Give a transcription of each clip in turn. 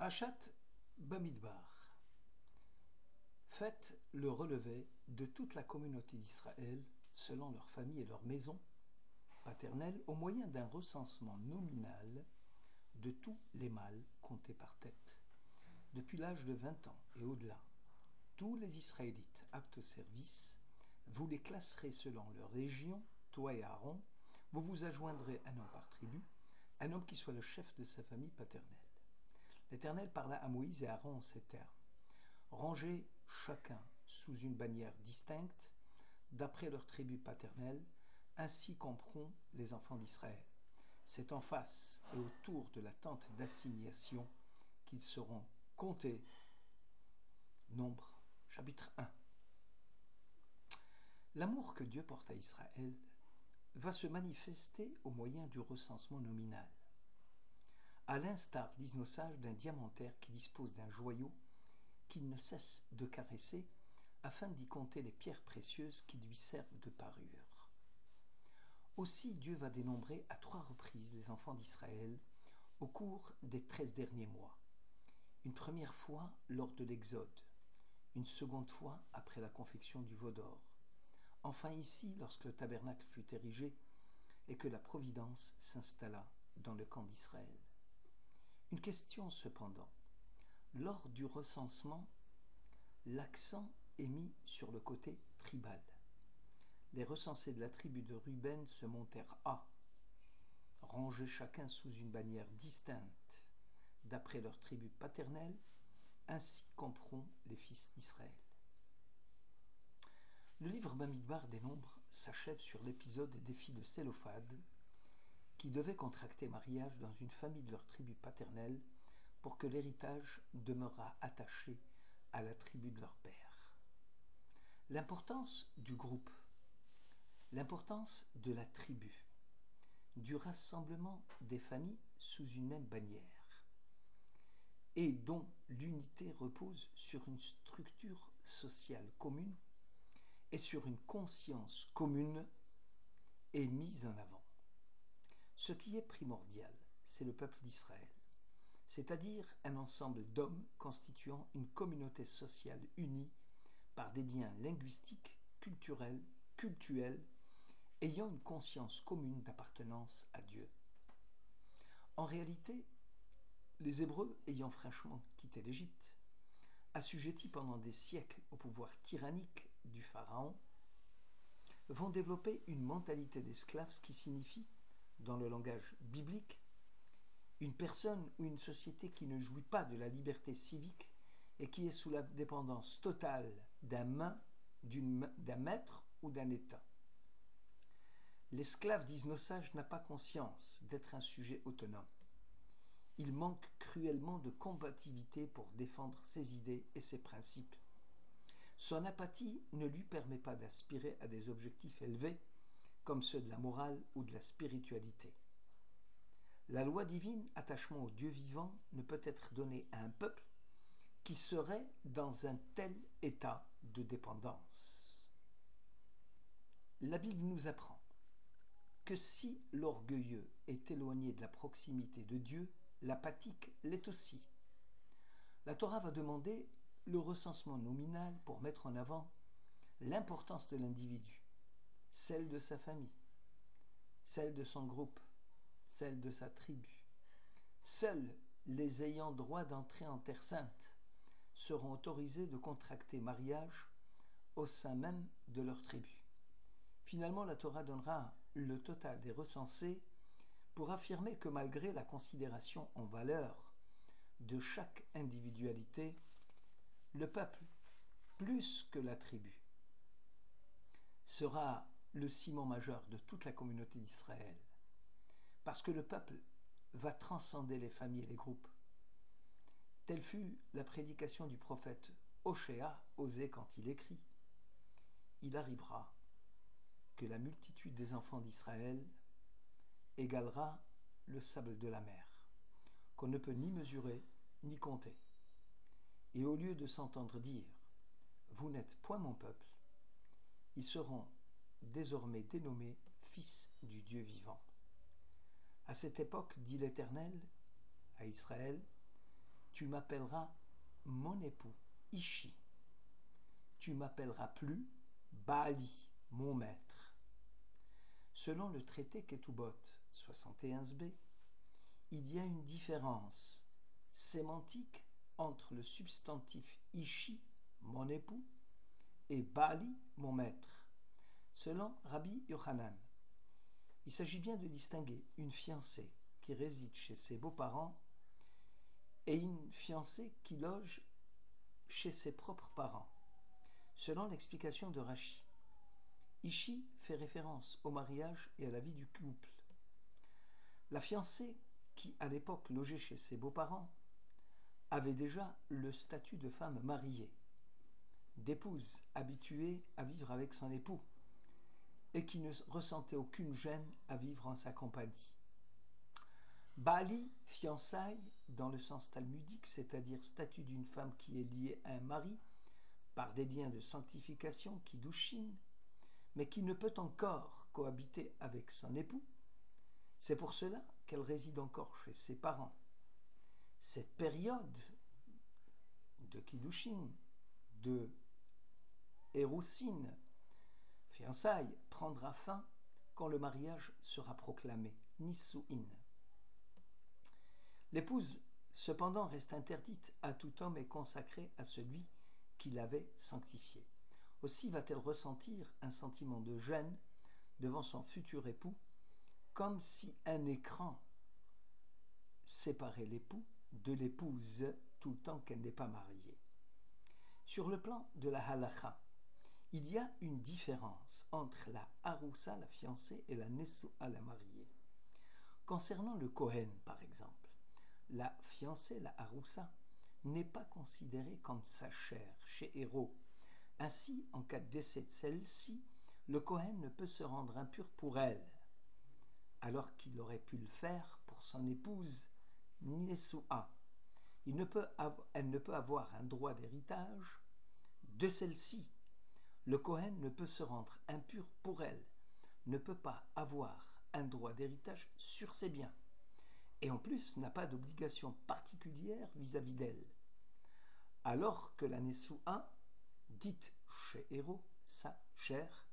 Parashat Bamidbar. Faites le relevé de toute la communauté d'Israël selon leur famille et leur maison paternelle au moyen d'un recensement nominal de tous les mâles comptés par tête. Depuis l'âge de 20 ans et au-delà, tous les Israélites aptes au service, vous les classerez selon leur région, toi et Aaron, vous vous adjoindrez un homme par tribu, un homme qui soit le chef de sa famille paternelle. L'Éternel parla à Moïse et à Aaron en ces termes. Rangez chacun sous une bannière distincte, d'après leur tribu paternelle, ainsi camperont les enfants d'Israël. C'est en face et autour de la tente d'assignation qu'ils seront comptés. Nombre, chapitre 1. L'amour que Dieu porte à Israël va se manifester au moyen du recensement nominal. À l'instar, disent nos sages, d'un diamantaire qui dispose d'un joyau qu'il ne cesse de caresser afin d'y compter les pierres précieuses qui lui servent de parure. Aussi Dieu va dénombrer à 3 reprises les enfants d'Israël au cours des 13 derniers mois. Une première fois lors de l'Exode, une seconde fois après la confection du veau d'or, enfin ici lorsque le tabernacle fut érigé et que la providence s'installa dans le camp d'Israël. Une question cependant. Lors du recensement, l'accent est mis sur le côté tribal. Les recensés de la tribu de Ruben se montèrent à, rangés chacun sous une bannière distincte, d'après leur tribu paternelle, ainsi camperont les fils d'Israël. Le livre Bamidbar des Nombres s'achève sur l'épisode des filles de Sélophade, qui devaient contracter mariage dans une famille de leur tribu paternelle pour que l'héritage demeurât attaché à la tribu de leur père. L'importance du groupe, l'importance de la tribu, du rassemblement des familles sous une même bannière, et dont l'unité repose sur une structure sociale commune et sur une conscience commune, est mise en avant. Ce qui est primordial, c'est le peuple d'Israël, c'est-à-dire un ensemble d'hommes constituant une communauté sociale unie par des liens linguistiques, culturels, cultuels, ayant une conscience commune d'appartenance à Dieu. En réalité, les Hébreux, ayant franchement quitté l'Égypte, assujettis pendant des siècles au pouvoir tyrannique du Pharaon, vont développer une mentalité d'esclaves, ce qui signifie, dans le langage biblique, une personne ou une société qui ne jouit pas de la liberté civique et qui est sous la dépendance totale d'un maître ou d'un État. L'esclave, disent nos sages, n'a pas conscience d'être un sujet autonome. Il manque cruellement de combativité pour défendre ses idées et ses principes. Son apathie ne lui permet pas d'aspirer à des objectifs élevés, comme ceux de la morale ou de la spiritualité. La loi divine, attachement au Dieu vivant, ne peut être donnée à un peuple qui serait dans un tel état de dépendance. La Bible nous apprend que si l'orgueilleux est éloigné de la proximité de Dieu, l'apathique l'est aussi. La Torah va demander le recensement nominal pour mettre en avant l'importance de l'individu, celle de sa famille, celle de son groupe, celle de sa tribu. Seuls les ayant droit d'entrer en Terre Sainte seront autorisés de contracter mariage au sein même de leur tribu. Finalement, la Torah donnera le total des recensés pour affirmer que malgré la considération en valeur de chaque individualité, le peuple, plus que la tribu, sera le ciment majeur de toute la communauté d'Israël, parce que le peuple va transcender les familles et les groupes. Telle fut la prédication du prophète Osée quand il écrit « Il arrivera que la multitude des enfants d'Israël égalera le sable de la mer, qu'on ne peut ni mesurer ni compter. Et au lieu de s'entendre dire « Vous n'êtes point mon peuple », ils seront désormais dénommés fils du Dieu vivant. À cette époque, dit l'Éternel à Israël, tu m'appelleras mon époux, Ishi. Tu m'appelleras plus Baali, mon maître. Selon le traité Ketubot 71b, il y a une différence sémantique entre le substantif Ishi, mon époux, et Baali, mon maître. Selon Rabbi Yochanan, il s'agit bien de distinguer une fiancée qui réside chez ses beaux-parents et une fiancée qui loge chez ses propres parents. Selon l'explication de Rashi, Ishi fait référence au mariage et à la vie du couple. La fiancée qui, à l'époque, logeait chez ses beaux-parents, avait déjà le statut de femme mariée, d'épouse habituée à vivre avec son époux, et qui ne ressentait aucune gêne à vivre en sa compagnie. Baali, fiançailles, dans le sens talmudique, c'est-à-dire statut d'une femme qui est liée à un mari par des liens de sanctification qui douchinent, mais qui ne peut encore cohabiter avec son époux. C'est pour cela qu'elle réside encore chez ses parents. Cette période de Kiddushin, de Erousin, fiançailles, prendra fin quand le mariage sera proclamé, Nisu'in. L'épouse, cependant, reste interdite à tout homme et consacrée à celui qui l'avait sanctifiée. Aussi va-t-elle ressentir un sentiment de gêne devant son futur époux, comme si un écran séparait l'époux de l'épouse tout le temps qu'elle n'est pas mariée. Sur le plan de la halakha, il y a une différence entre la haroussa, la fiancée, et la nesu'a, la mariée. Concernant le Kohen, par exemple, la fiancée, la haroussa, n'est pas considérée comme sa chair chez Héro. Ainsi, en cas de décès de celle-ci, le Kohen ne peut se rendre impur pour elle, alors qu'il aurait pu le faire pour son épouse Nesu'a. Elle ne peut avoir un droit d'héritage de celle-ci. Le Kohen ne peut se rendre impur pour elle, ne peut pas avoir un droit d'héritage sur ses biens, et en plus n'a pas d'obligation particulière vis-à-vis d'elle. Alors que la Nesu'a, dite chez Héro, sa chair,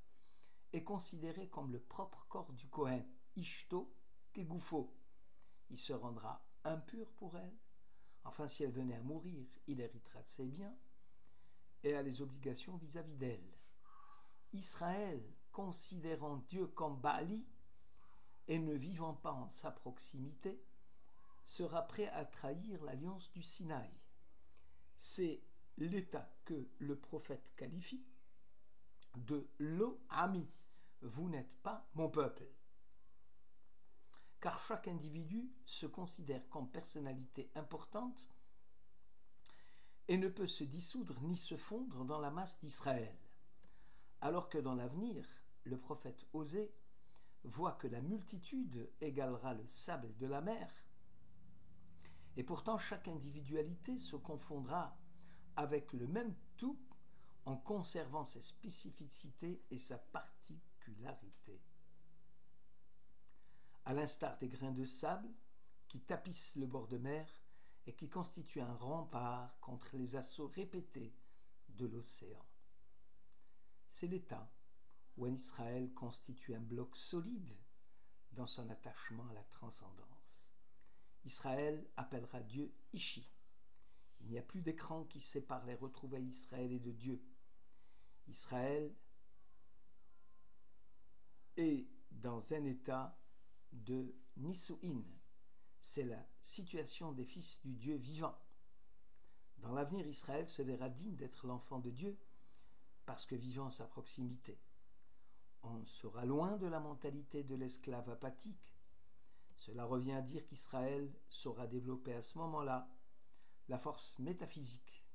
est considérée comme le propre corps du Kohen, Ishto Kegoufo. Il se rendra impur pour elle. Enfin, si elle venait à mourir, il héritera de ses biens et a les obligations vis-à-vis d'elle. Israël, considérant Dieu comme Baali et ne vivant pas en sa proximité, sera prêt à trahir l'alliance du Sinaï. C'est l'état que le prophète qualifie de Lo Ami, vous n'êtes pas mon peuple. Car chaque individu se considère comme personnalité importante et ne peut se dissoudre ni se fondre dans la masse d'Israël. Alors que dans l'avenir, le prophète Osée voit que la multitude égalera le sable de la mer, et pourtant chaque individualité se confondra avec le même tout en conservant ses spécificités et sa particularité. À l'instar des grains de sable qui tapissent le bord de mer et qui constituent un rempart contre les assauts répétés de l'océan. C'est l'état où un Israël constitue un bloc solide dans son attachement à la transcendance. Israël appellera Dieu Ishi. Il n'y a plus d'écran qui sépare les retrouvailles d'Israël et de Dieu. Israël est dans un état de Nisu'in. C'est la situation des fils du Dieu vivant. Dans l'avenir, Israël se verra digne d'être l'enfant de Dieu parce que vivant à sa proximité. On sera loin de la mentalité de l'esclave apathique. Cela revient à dire qu'Israël saura développer à ce moment-là la force métaphysique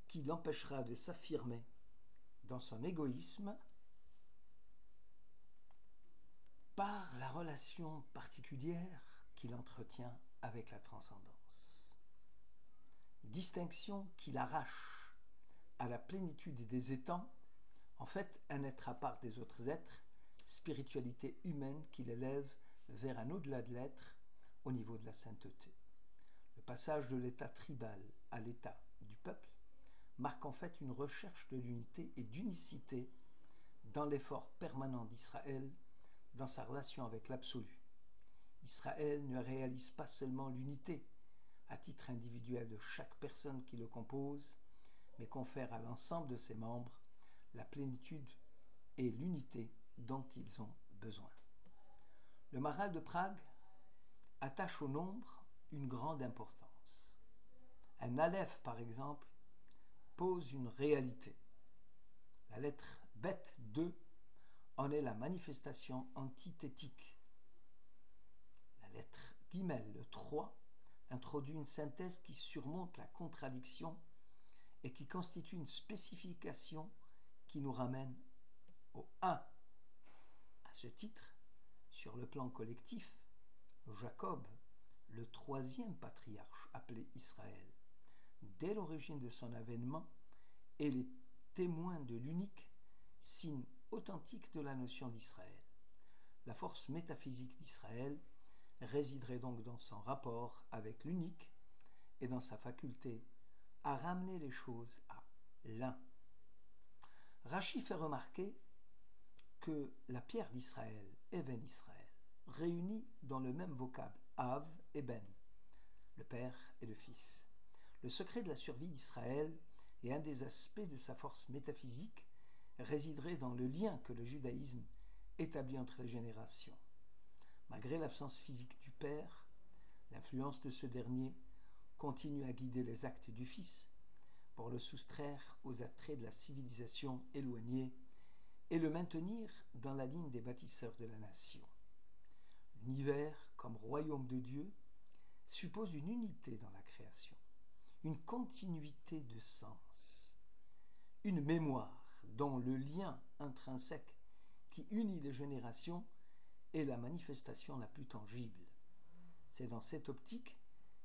qui l'empêchera de s'affirmer dans son égoïsme par la relation particulière qu'il entretient avec la transcendance. Distinction qui l'arrache à la plénitude des étangs, en fait un être à part des autres êtres, spiritualité humaine qui l'élève vers un au-delà de l'être au niveau de la sainteté. Le passage de l'état tribal à l'état du peuple marque en fait une recherche de l'unité et d'unicité dans l'effort permanent d'Israël dans sa relation avec l'absolu. Israël ne réalise pas seulement l'unité à titre individuel de chaque personne qui le compose, mais confère à l'ensemble de ses membres la plénitude et l'unité dont ils ont besoin. Le Maharal de Prague attache au nombre une grande importance. Un aleph, par exemple, pose une réalité. La lettre Bet 2 en est la manifestation antithétique. La lettre Gimel, le 3, introduit une synthèse qui surmonte la contradiction et qui constitue une spécification qui nous ramène au 1. À ce titre, sur le plan collectif, Jacob, le troisième patriarche appelé Israël, dès l'origine de son avènement, est les témoins de l'unique, signe authentique de la notion d'Israël. La force métaphysique d'Israël résiderait donc dans son rapport avec l'unique et dans sa faculté à ramener les choses à l'un. Rachi fait remarquer que la pierre d'Israël, Even Israël, réunit dans le même vocable Av et Ben, le père et le fils. Le secret de la survie d'Israël et un des aspects de sa force métaphysique résiderait dans le lien que le judaïsme établit entre les générations. Malgré l'absence physique du père, l'influence de ce dernier continue à guider les actes du fils pour le soustraire aux attraits de la civilisation éloignée et le maintenir dans la ligne des bâtisseurs de la nation. L'univers, comme royaume de Dieu, suppose une unité dans la création, une continuité de sens, une mémoire dont le lien intrinsèque qui unit les générations est la manifestation la plus tangible. C'est dans cette optique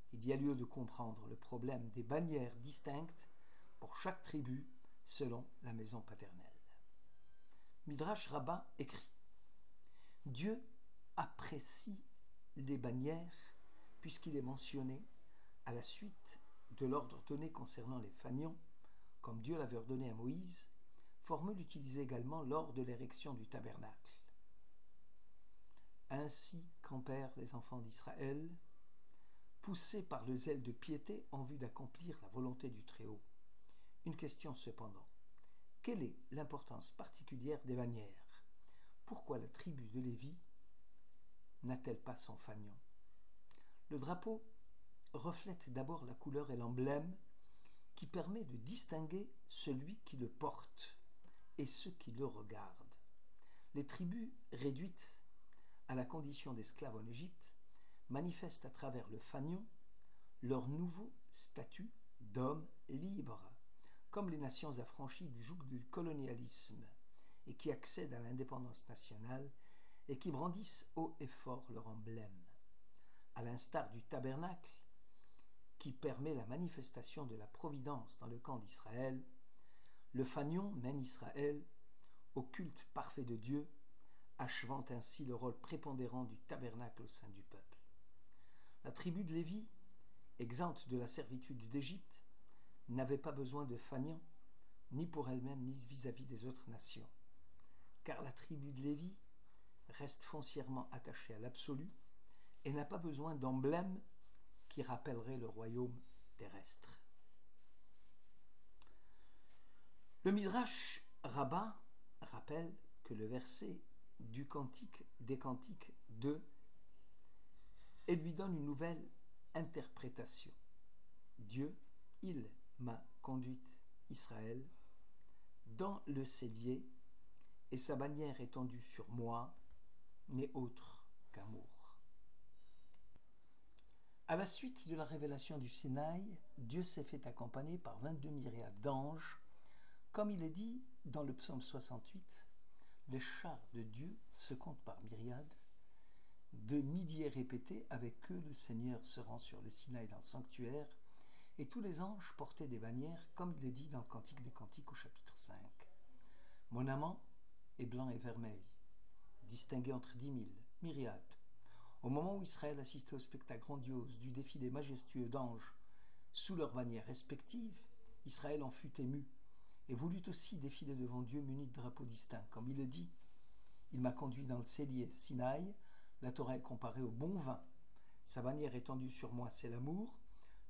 qu'il y a lieu de comprendre le problème des bannières distinctes pour chaque tribu selon la maison paternelle. Midrash Rabbah écrit « Dieu apprécie les bannières puisqu'il est mentionné à la suite de l'ordre donné concernant les fanions, comme Dieu l'avait ordonné à Moïse, formule utilisée également lors de l'érection du tabernacle. Ainsi campèrent les enfants d'Israël, poussés par le zèle de piété en vue d'accomplir la volonté du Très-Haut. Une question cependant. Quelle est l'importance particulière des bannières? Pourquoi la tribu de Lévi n'a-t-elle pas son fanion? Le drapeau reflète d'abord la couleur et l'emblème qui permet de distinguer celui qui le porte et ceux qui le regardent. Les tribus réduites à la condition d'esclaves en Égypte manifestent à travers le fanion leur nouveau statut d'hommes libres, comme les nations affranchies du joug du colonialisme et qui accèdent à l'indépendance nationale et qui brandissent haut et fort leur emblème. À l'instar du tabernacle, qui permet la manifestation de la providence dans le camp d'Israël, le fanion mène Israël au culte parfait de Dieu, achevant ainsi le rôle prépondérant du tabernacle au sein du peuple. La tribu de Lévi, exempte de la servitude d'Égypte, n'avait pas besoin de fanion, ni pour elle-même, ni vis-à-vis des autres nations. Car la tribu de Lévi reste foncièrement attachée à l'absolu et n'a pas besoin d'emblème qui rappellerait le royaume terrestre. Le Midrash Rabbah rappelle que le verset du Cantique des Cantiques 2 et lui donne une nouvelle interprétation. Dieu, il m'a conduite, Israël, dans le cellier, et sa bannière étendue sur moi n'est autre qu'amour. À la suite de la révélation du Sinaï, Dieu s'est fait accompagner par 22 myriades d'anges, comme il est dit dans le psaume 68, les chars de Dieu se comptent par myriades, de milliers répétés, avec eux le Seigneur se rend sur le Sinaï dans le sanctuaire, et tous les anges portaient des bannières, comme il est dit dans le Cantique des Cantiques au chapitre 5. Mon amant est blanc et vermeil, distingué entre 10 000 myriades, Au moment où Israël assistait au spectacle grandiose du défilé majestueux d'anges sous leurs bannières respectives, Israël en fut ému et voulut aussi défiler devant Dieu muni de drapeaux distincts. Comme il le dit, il m'a conduit dans le cellier Sinaï, la Torah est comparée au bon vin. Sa bannière étendue sur moi, c'est l'amour,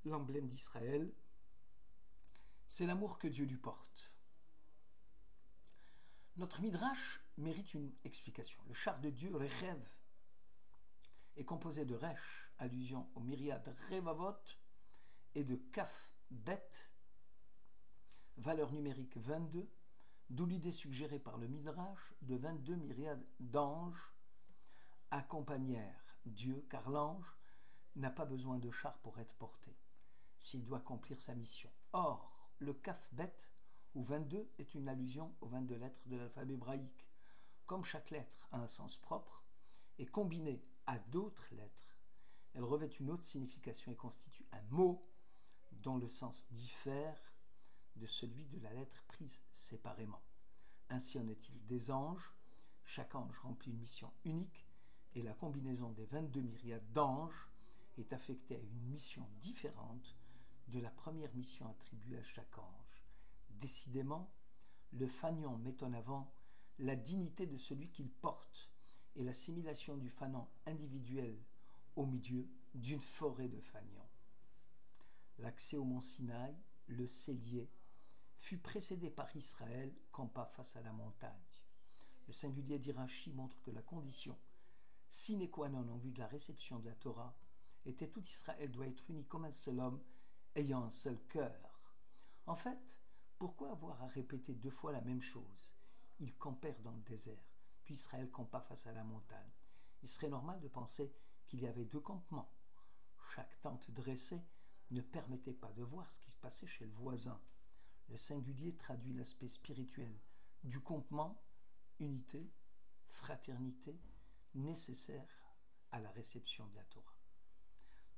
l'emblème d'Israël, c'est l'amour que Dieu lui porte. Notre Midrash mérite une explication. Le char de Dieu, Rechev, est composé de Resh, allusion aux myriades Revavot, et de Kaf Bet, valeur numérique 22, d'où l'idée suggérée par le Midrash de 22 myriades d'anges accompagnèrent Dieu, car l'ange n'a pas besoin de char pour être porté, s'il doit accomplir sa mission. Or, le Kaf Bet, ou 22, est une allusion aux 22 lettres de l'alphabet hébraïque. Comme chaque lettre a un sens propre, et combinée à d'autres lettres, elle revêt une autre signification et constitue un mot dont le sens diffère de celui de la lettre prise séparément. Ainsi en est-il des anges. Chaque ange remplit une mission unique et la combinaison des 22 myriades d'anges est affectée à une mission différente de la première mission attribuée à chaque ange. Décidément, le fanion met en avant la dignité de celui qu'il porte et l'assimilation du fanon individuel au milieu d'une forêt de fanions. L'accès au mont Sinaï, le cellier, fut précédé par Israël, campa face à la montagne. Le singulier d'Irachi montre que la condition sine qua non en vue de la réception de la Torah était tout Israël doit être uni comme un seul homme, ayant un seul cœur. En fait, pourquoi avoir à répéter 2 fois la même chose? Ils campèrent dans le désert, puis Israël campa face à la montagne. Il serait normal de penser qu'il y avait 2 campements. Chaque tente dressée ne permettait pas de voir ce qui se passait chez le voisin. Le singulier traduit l'aspect spirituel du campement, unité, fraternité, nécessaire à la réception de la Torah.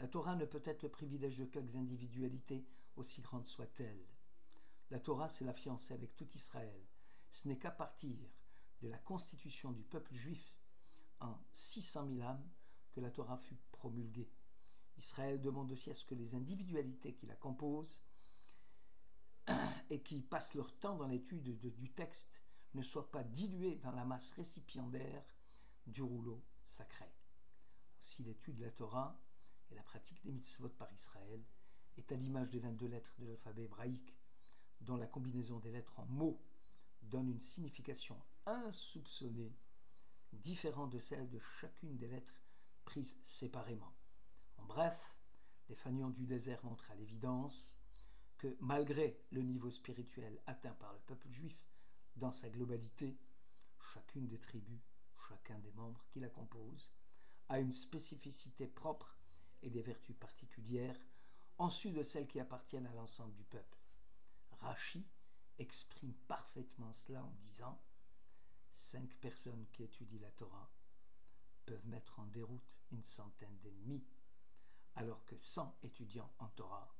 La Torah ne peut être le privilège de quelques individualités, aussi grandes soient-elles. La Torah, c'est la fiancée avec tout Israël. Ce n'est qu'à partir de la constitution du peuple juif en 600 000 âmes que la Torah fut promulguée. Israël demande aussi à ce que les individualités qui la composent et qui passent leur temps dans l'étude du texte ne soient pas diluées dans la masse récipiendaire du rouleau sacré. Aussi l'étude de la Torah et la pratique des mitzvot par Israël est à l'image des 22 lettres de l'alphabet hébraïque, dont la combinaison des lettres en mots donne une signification insoupçonnée, différente de celle de chacune des lettres prises séparément. En bref, les fanions du désert montrent à l'évidence que malgré le niveau spirituel atteint par le peuple juif dans sa globalité, chacune des tribus, chacun des membres qui la composent, a une spécificité propre et des vertus particulières en sus de celles qui appartiennent à l'ensemble du peuple. Rashi exprime parfaitement cela en disant « 5 personnes qui étudient la Torah peuvent mettre en déroute une centaine d'ennemis, alors que 100 étudiants en Torah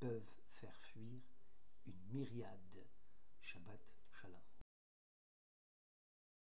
peuvent faire fuir une myriade. » Shabbat